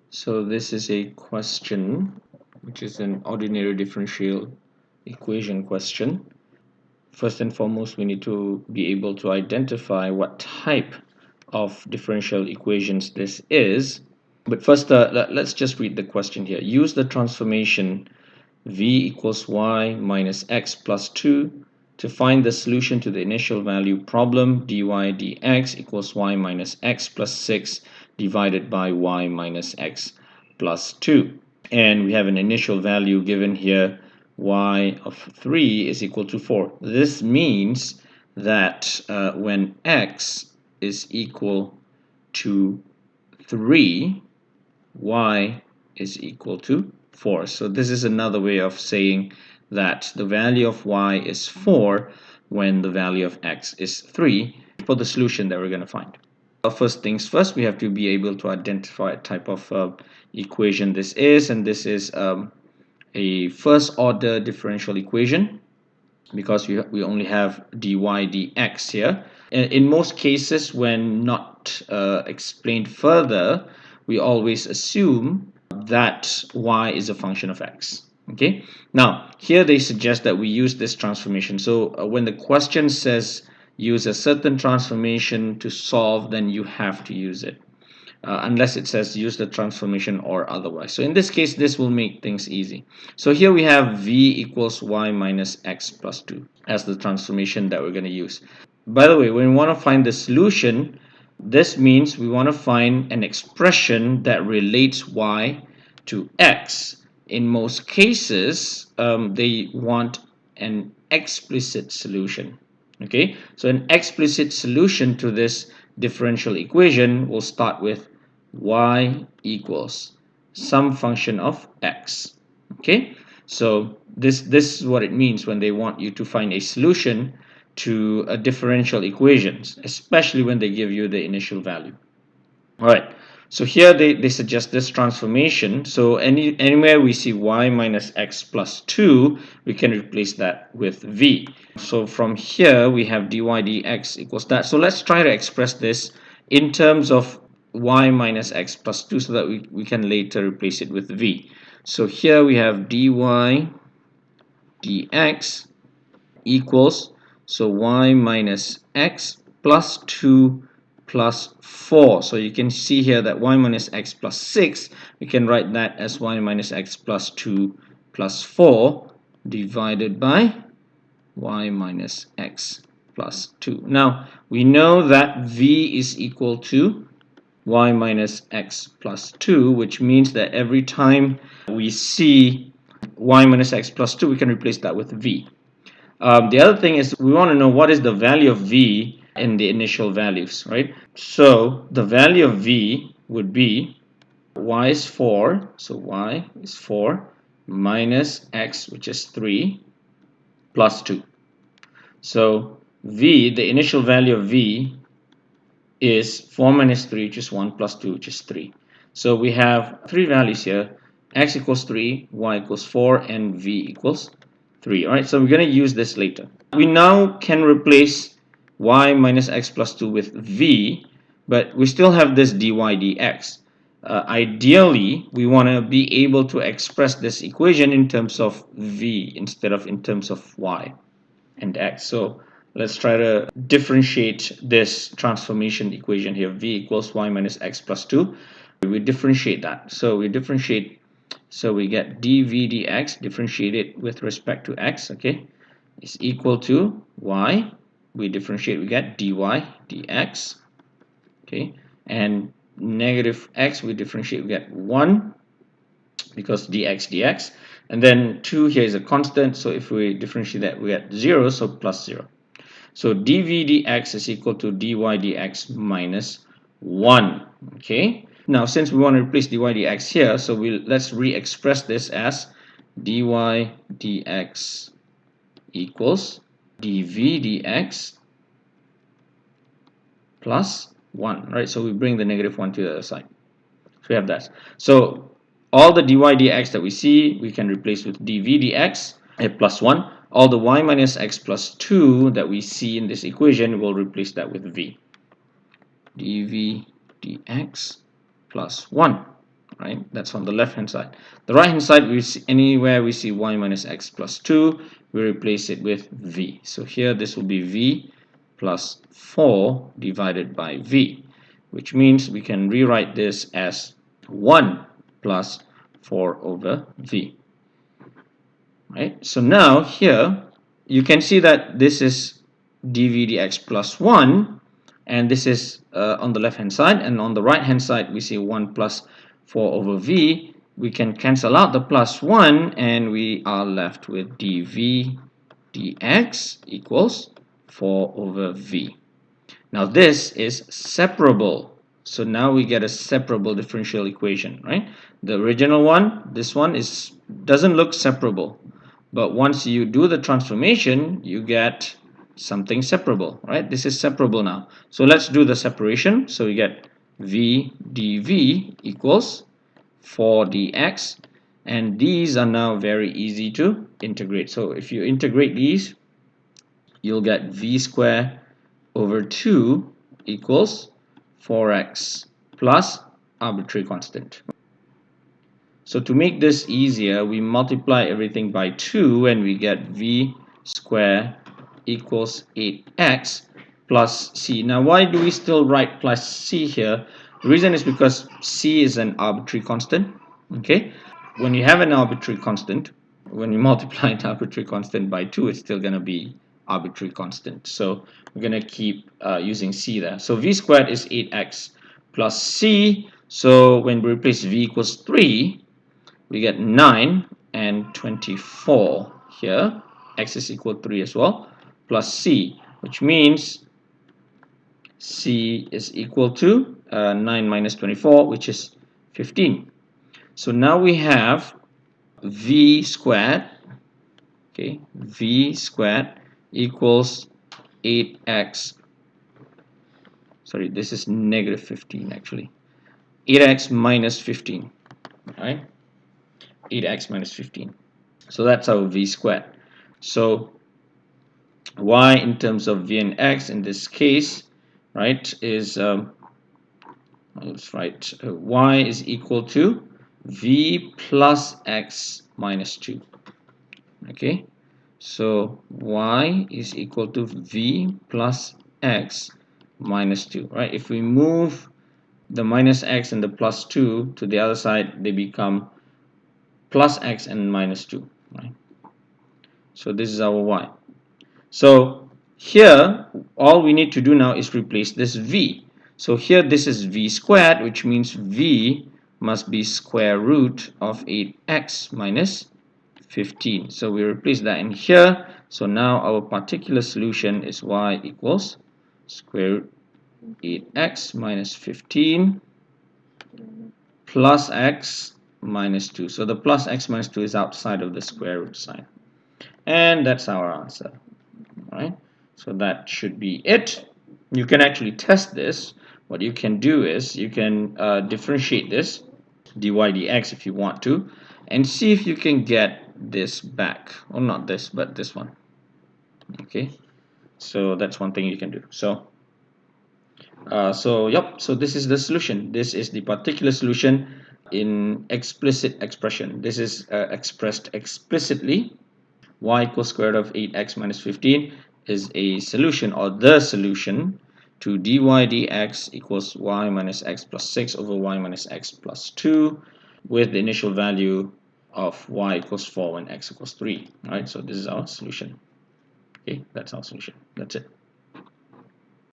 So this is a question which is an ordinary differential equation question. First and foremost, we need to be able to identify what type of differential equations this is. But first, let's just read the question here. Use the transformation v equals y minus x plus 2 to find the solution to the initial value problem dy dx equals y minus x plus 6 divided by y minus x plus 2. And we have an initial value given here, y of 3 is equal to 4. This means that when x is equal to 3, y is equal to 4. So this is another way of saying that the value of y is 4 when the value of x is 3 for the solution that we're going to find. First things first, we have to be able to identify what type of equation this is, and this is a first order differential equation because we only have dy dx here. In most cases, when not explained further, we always assume that y is a function of x. Okay, now here they suggest that we use this transformation. So when the question says use a certain transformation to solve, then you have to use it. Unless it says use the transformation or otherwise. So in this case, this will make things easy. So here we have v equals y minus x plus 2 as the transformation that we're going to use. By the way, when we want to find the solution, this means we want to find an expression that relates y to x. In most cases, they want an explicit solution. Okay, so an explicit solution to this differential equation will start with y equals some function of x. Okay, so this is what it means when they want you to find a solution to a differential equations, especially when they give you the initial value. All right, so here they suggest this transformation. So anywhere we see y minus x plus 2, we can replace that with v. So from here we have dy dx equals that. So let's try to express this in terms of y minus x plus 2 so that we can later replace it with v. So here we have dy dx equals, so y minus x plus 2 plus 4. So you can see here that y minus x plus 6, we can write that as y minus x plus 2 plus 4 divided by y minus x plus 2. Now we know that v is equal to y minus x plus 2, which means that every time we see y minus x plus 2, we can replace that with v. The other thing is we want to know what is the value of v in the initial values, right? So the value of v would be y is 4, so y is 4 minus x, which is 3, plus 2. So v, the initial value of v is 4 minus 3, which is 1, plus 2, which is 3. So we have three values here: x equals 3, y equals 4, and v equals 3. All right, so we're going to use this later. We now can replace y minus x plus 2 with v, but we still have this dy dx. Ideally, we want to be able to express this equation in terms of v instead of in terms of y and x. So let's try to differentiate this transformation equation here. V equals y minus x plus 2. We differentiate that. So we differentiate, so we get dv dx, differentiate it with respect to x, okay, is equal to y. We differentiate, we get dy dx, okay, and negative x, we differentiate, we get 1 because dx, and then 2 here is a constant, so if we differentiate that, we get 0, so plus 0. So dv dx is equal to dy dx minus 1. Okay, now since we want to replace dy dx here, so let's re-express this as dy dx equals dv dx plus 1, right? So we bring the negative 1 to the other side. So we have that. So all the dy dx that we see, we can replace with dv dx at plus 1. All the y minus x plus 2 that we see in this equation, we'll replace that with v. dv dx plus 1. right? That's on the left hand side. The right hand side, we see anywhere we see y minus x plus 2, we replace it with v. So here this will be v plus 4 divided by v, which means we can rewrite this as 1 plus 4 over v. Right? So now here you can see that this is dv dx plus 1, and this is on the left hand side, and on the right hand side we see 1 plus 4 over v. We can cancel out the plus 1 and we are left with dv dx equals 4 over v. Now this is separable. So now we get a separable differential equation, right? The original one, this one doesn't look separable. But once you do the transformation, you get something separable, right? This is separable now. So let's do the separation. So we get v dv equals 4 dx, and these are now very easy to integrate. So if you integrate these, you'll get v squared over 2 equals 4x plus arbitrary constant. So to make this easier, we multiply everything by 2 and we get v squared equals 8x plus c. Now why do we still write plus c here? The reason is because c is an arbitrary constant. Okay, when you have an arbitrary constant, when you multiply an arbitrary constant by 2, it's still going to be arbitrary constant. So we're going to keep using c there. So v squared is 8x plus c. So when we replace v equals 3, we get 9 and 24 here. X is equal to 3 as well, plus c, which means c is equal to 9 minus 24, which is 15. So now we have v squared, okay, v squared equals 8x, sorry, this is negative 15 actually, 8x minus 15, right? 8x minus 15. So that's our v squared. So y in terms of v and x in this case, right, is let's write y is equal to v plus x minus 2. Okay, so y is equal to v plus x minus 2, right? If we move the minus x and the plus 2 to the other side, they become plus x and minus 2, right? So this is our y. So here all we need to do now is replace this v. So here this is v squared, which means v must be square root of 8x minus 15. So we replace that in here. So now our particular solution is y equals square root 8x minus 15 plus x minus 2. So the plus x minus 2 is outside of the square root sign. And that's our answer. Right? So that should be it. You can actually test this. What you can do is you can differentiate this dy dx if you want to, and see if you can get this back, or not this but this one. Okay, so that's one thing you can do. So so this is the solution. This is the particular solution in explicit expression. This is expressed explicitly. Y equals square root of 8x minus 15 is a solution, or the solution, to dy dx equals y minus x plus 6 over y minus x plus 2, with the initial value of y equals 4 when x equals 3. Alright, so this is our solution. Okay, that's our solution. That's it.